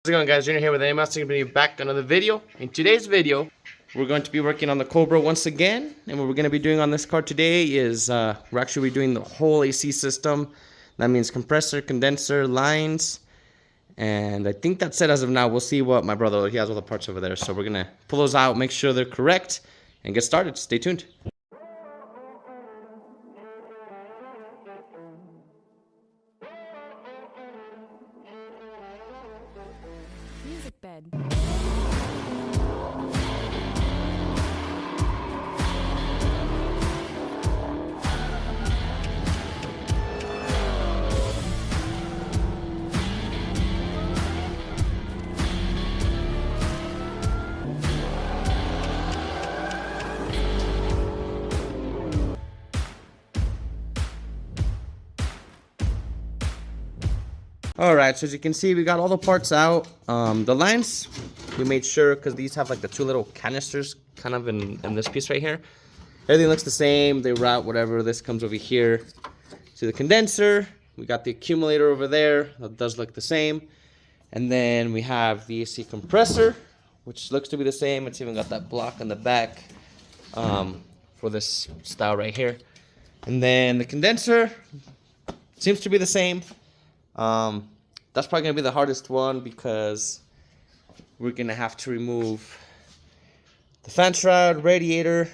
How's it going, guys? Junior here with Mustang Cobra, back with another video. In today's video, we're going to be working on the Cobra once again, and what we're going to be doing on this car today is we're actually doing the whole AC system. That means compressor, condenser, lines, and I think that's it as of now. We'll see what my brother, he has all the parts over there, so we're going to pull those out, make sure they're correct, and get started. Stay tuned. Music bed. Alright, so as you can see, we got all the parts out. The lines, we made sure, because these have like the two little canisters kind of in this piece right here. Everything looks the same, they route whatever. This comes over here to the condenser. We got the accumulator over there, that does look the same. And then we have the AC compressor, which looks to be the same. It's even got that block on the back for this style right here. And then the condenser seems to be the same. That's probably going to be the hardest one because we're going to have to remove the fan shroud, radiator,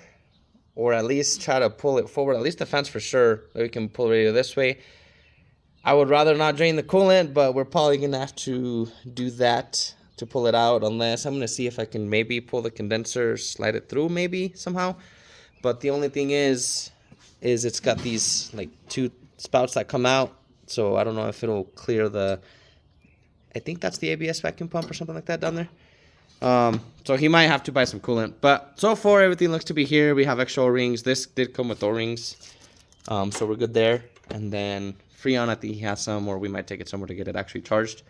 or at least try to pull it forward. At least the fans for sure. We can pull the radiator this way. I would rather not drain the coolant, but we're probably going to have to do that to pull it out, unless I'm going to see if I can maybe pull the condenser, slide it through maybe somehow. But the only thing is it's got these like two spouts that come out. So I don't know if it'll clear the, I think that's the ABS vacuum pump or something like that down there. So he might have to buy some coolant. But so far everything looks to be here. We have extra O-rings. This did come with O-rings. So we're good there. And then Freon, I think he has some, or we might take it somewhere to get it actually charged.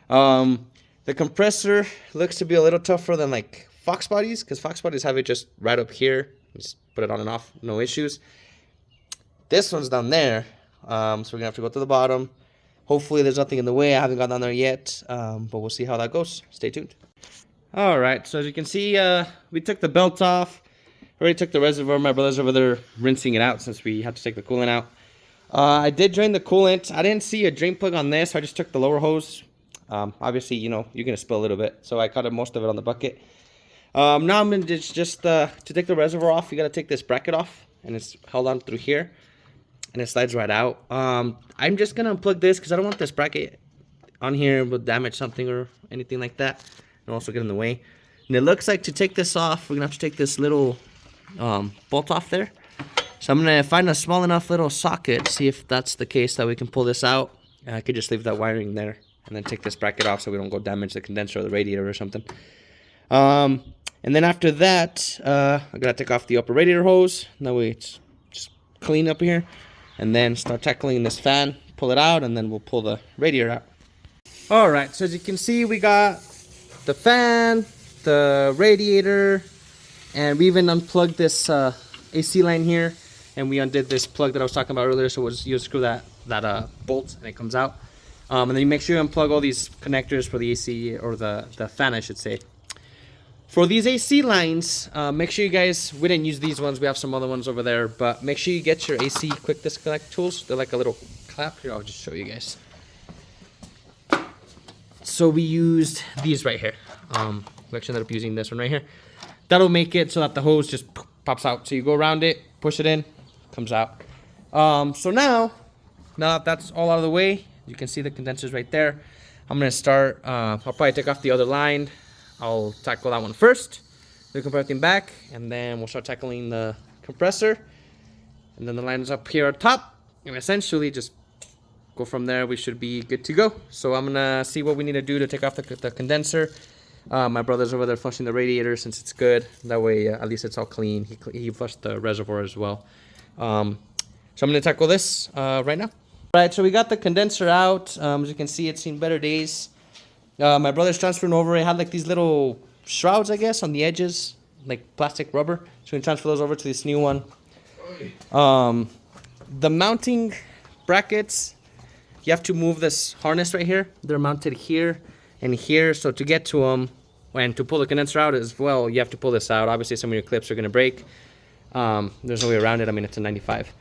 The compressor looks to be a little tougher than like Fox bodies, because Fox bodies have it just right up here. Just put it on and off, no issues. This one's down there. So we're gonna have to go to the bottom. Hopefully there's nothing in the way. I haven't gone down there yet, but we'll see how that goes. Stay tuned. All right, so as you can see, we took the belt off. Already took the reservoir. My brother's over there rinsing it out since we had to take the coolant out. I did drain the coolant. I didn't see a drain plug on this, so I just took the lower hose. Obviously, you know, you're gonna spill a little bit, so I cut most of it on the bucket. Now I'm gonna just to take the reservoir off, you gotta take this bracket off, and it's held on through here. And it slides right out. I'm just gonna unplug this because I don't want this bracket on here will damage something or anything like that, and also get in the way. And it looks like to take this off, we're gonna have to take this little bolt off there. So I'm gonna find a small enough little socket, see if that's the case that we can pull this out. I could just leave that wiring there and then take this bracket off so we don't go damage the condenser or the radiator or something. And then after that, I gotta take off the upper radiator hose. That way it's just clean up here. And then start tackling this fan, pull it out, and then we'll pull the radiator out. Alright, so as you can see, we got the fan, the radiator, and we even unplugged this AC line here, and we undid this plug that I was talking about earlier, so you screw that bolt, and it comes out. And then you make sure you unplug all these connectors for the AC, or the fan, I should say. For these AC lines, make sure you guys, we didn't use these ones, we have some other ones over there, but make sure you get your AC quick disconnect tools. They're like a little clamp. Here, I'll just show you guys. So we used these right here. We actually ended up using this one right here. That'll make it so that the hose just pops out. So you go around it, push it in, comes out. So now that that's all out of the way, you can see the condensers right there. I'm gonna start, I'll probably take off the other line. I'll tackle that one first, then put everything back, and then we'll start tackling the compressor. And then the line is up here at top, and essentially just go from there. We should be good to go. So I'm gonna see what we need to do to take off the condenser. My brother's over there flushing the radiator since it's good. That way, at least it's all clean. He flushed the reservoir as well. So I'm gonna tackle this right now. All right, so we got the condenser out. As you can see, it's seen better days. My brother's transferring over. It had like these little shrouds, I guess, on the edges, like plastic rubber. So we can transfer those over to this new one. The mounting brackets, you have to move this harness right here. They're mounted here, and here. So to get to them and to pull the condenser out as well, you have to pull this out. Obviously, some of your clips are going to break. There's no way around it. I mean, it's a 95.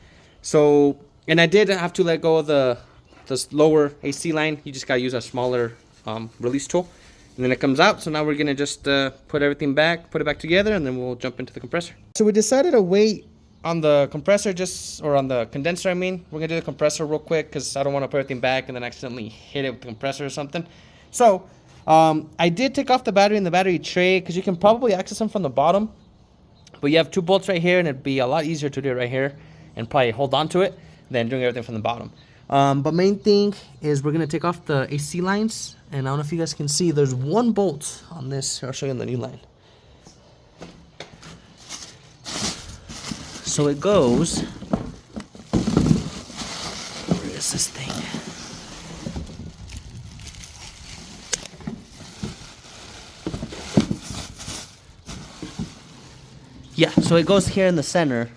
So, and I did have to let go of the lower AC line. You just got to use a smaller release tool. And then it comes out. So now we're going to just put everything back, put it back together, and then we'll jump into the compressor. So we decided to wait on the compressor or on the condenser, I mean. We're going to do the compressor real quick because I don't want to put everything back and then accidentally hit it with the compressor or something. So I did take off the battery and the battery tray because you can probably access them from the bottom. But you have 2 bolts right here, and it'd be a lot easier to do it right here and probably hold on to it than doing everything from the bottom. But main thing is we're going to take off the AC lines. And I don't know if you guys can see, there's 1 bolt on this. I'll show you on the new line. So it goes, where is this thing? Yeah, so it goes here in the center.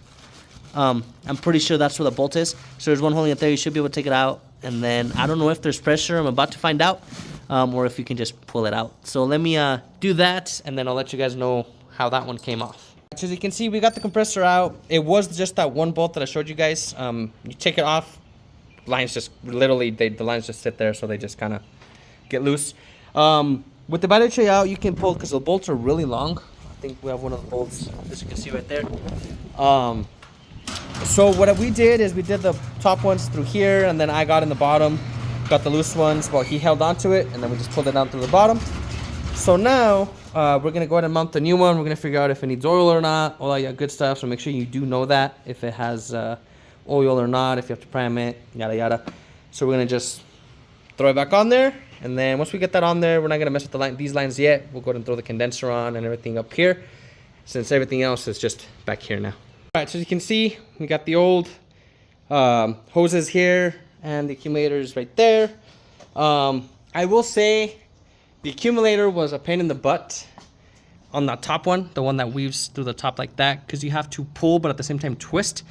I'm pretty sure that's where the bolt is. So there's 1 holding it there. You should be able to take it out. And then I don't know if there's pressure. I'm about to find out. Or if you can just pull it out. So let me do that, and then I'll let you guys know how that one came off. So as you can see, we got the compressor out. It was just that 1 bolt that I showed you guys. You take it off, lines just literally, the lines just sit there, so they just kind of get loose. With the battery tray out, you can pull, because the bolts are really long. I think we have one of the bolts, as you can see right there. So what we did is we did the top ones through here, and then I got in the bottom. Got the loose ones while he held onto it, and then we just pulled it down through the bottom. So now we're gonna go ahead and mount the new one. We're gonna figure out if it needs oil or not, all that good stuff. So make sure you do know that, if it has oil or not, if you have to prime it, yada yada. So we're gonna just throw it back on there, and then once we get that on there, we're not gonna mess with these lines yet. We'll go ahead and throw the condenser on and everything up here, since everything else is just back here now. All right, so as you can see, we got the old hoses here, and the accumulator is right there. I will say the accumulator was a pain in the butt on that top one, the one that weaves through the top like that, because you have to pull but at the same time twist.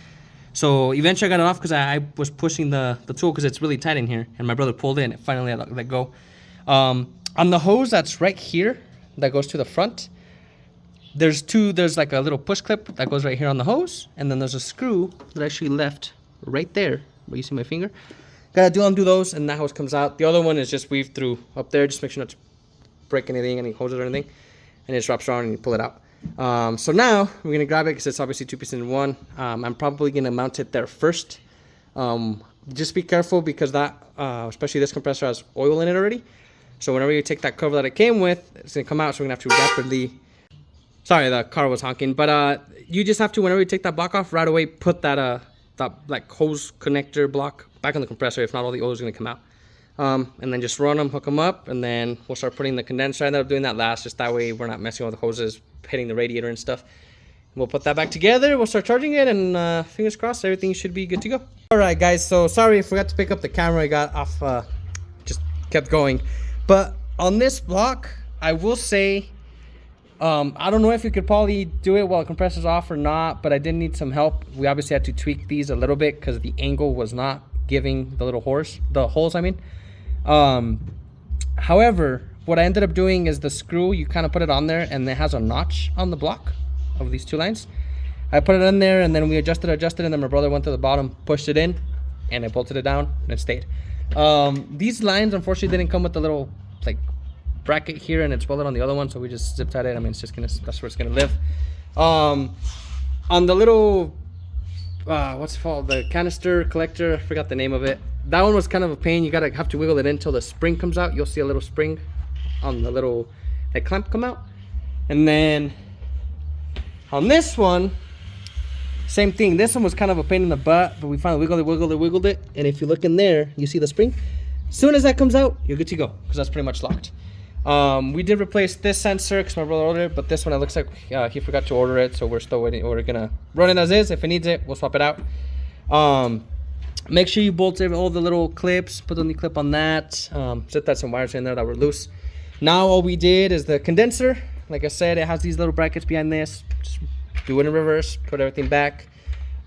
So eventually I got it off because I was pushing the tool because it's really tight in here, and my brother pulled it and it finally let go. On the hose that's right here that goes to the front, there's like a little push clip that goes right here on the hose, and then there's a screw that I actually left right there where you see my finger. Gotta undo those, and that hose comes out. The other one is just weaved through up there. Just make sure not to break anything, any hoses or anything, and it just wraps around and you pull it out. So now we're gonna grab it because it's obviously 2 pieces in one. I'm probably gonna mount it there first. Just be careful because that, especially this compressor, has oil in it already. So whenever you take that cover that it came with, it's gonna come out. So we're gonna have to rapidly. Sorry, the car was honking, but you just have to, whenever you take that block off, right away put that like hose connector block back on the compressor. If not, all the oil is gonna come out. And then just run them, hook them up, and then we'll start putting the condenser. I ended up doing that last, just that way we're not messing with the hoses, hitting the radiator and stuff. We'll put that back together, we'll start charging it, and fingers crossed, everything should be good to go. All right, guys, so sorry I forgot to pick up the camera. I got off, just kept going. But on this block, I will say, I don't know if you could probably do it while the compressor's off or not, but I did need some help. We obviously had to tweak these a little bit because the angle was not giving the little holes, I mean. However, what I ended up doing is the screw, you kind of put it on there, and it has a notch on the block of these 2 lines. I put it in there, and then we adjusted, and then my brother went to the bottom, pushed it in, and I bolted it down, and it stayed. These lines, unfortunately, didn't come with the little, like, bracket here, and it's welded on the other one, so we just zip tied it. I mean, it's just gonna, that's where it's gonna live. On the little, what's it called, the canister collector, I forgot the name of it. That one was kind of a pain. You gotta have to wiggle it in until the spring comes out. You'll see a little spring on the little clamp come out. And then on this one, same thing. This one was kind of a pain in the butt, but we finally wiggled it. And if you look in there, you see the spring. As soon as that comes out, you're good to go, because that's pretty much locked. We did replace this sensor because my brother ordered it, but this one, it looks like he forgot to order it, so we're still waiting. We're gonna run it as is. If it needs it, we'll swap it out. Make sure you bolt all the little clips, put the new clip on that. Set that some wires in there that were loose. Now all we did is the condenser. Like I said, it has these little brackets behind this. Just do it in reverse, put everything back.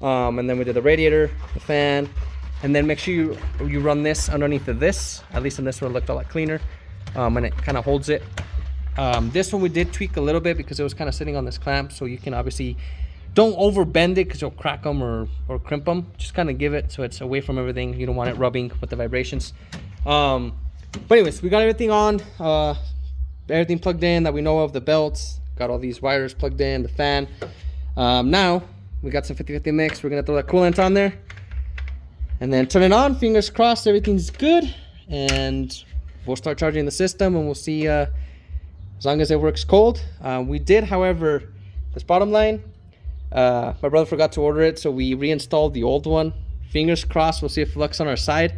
And then we did the radiator, the fan, and then make sure you run this underneath of this. At least on this one, it looked a lot cleaner. and it kind of holds it. This one we did tweak a little bit because it was kind of sitting on this clamp, so you can obviously don't over bend it because you'll crack them or crimp them. Just kind of give it so it's away from everything. You don't want it rubbing with the vibrations. But anyways, we got everything on, everything plugged in that we know of, the belts, got all these wires plugged in, the fan. Now we got some 50-50 mix. We're gonna throw that coolant on there and then turn it on. Fingers crossed everything's good, and we'll start charging the system, and we'll see as long as it works cold. We did, however, this bottom line, my brother forgot to order it, so we reinstalled the old one. Fingers crossed, we'll see if it looks on our side.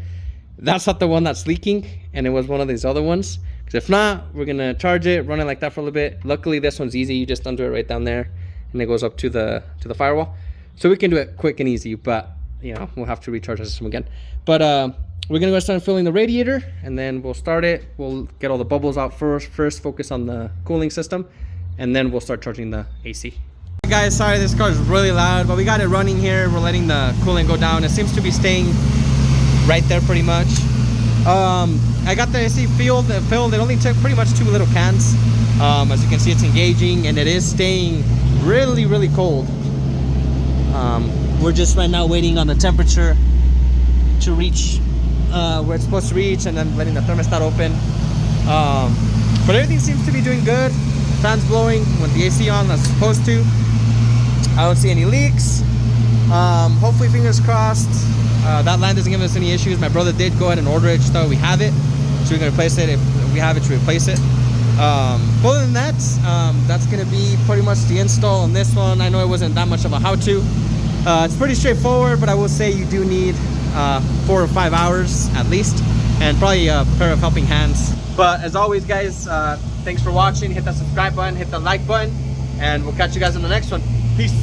That's not the one that's leaking, and it was one of these other ones. Because if not, we're gonna charge it, run it like that for a little bit. Luckily, this one's easy. You just undo it right down there, and it goes up to the firewall. So we can do it quick and easy, but you know, we'll have to recharge the system again. But we're gonna go start filling the radiator, and then we'll start it. We'll get all the bubbles out first focus on the cooling system, and then we'll start charging the AC. Hey guys, sorry this car is really loud, but we got it running here. We're letting the coolant go down. It seems to be staying right there pretty much. I got the AC filled. It only took pretty much 2 little cans. As you can see, it's engaging, and it is staying really cold. We're just right now waiting on the temperature to reach where it's supposed to reach, and then letting the thermostat open. But everything seems to be doing good. Fan's blowing with the AC on that's supposed to. I don't see any leaks. Hopefully, fingers crossed, that line doesn't give us any issues. My brother did go ahead and order it just so we have it, so we're gonna replace it. If we have it, to replace it. Other than that, that's gonna be pretty much the install on this one. I know it wasn't that much of a how-to. It's pretty straightforward, but I will say you do need 4 or 5 hours at least, and probably a pair of helping hands. But as always, guys, thanks for watching. Hit that subscribe button, hit the like button, and we'll catch you guys in the next one. Peace.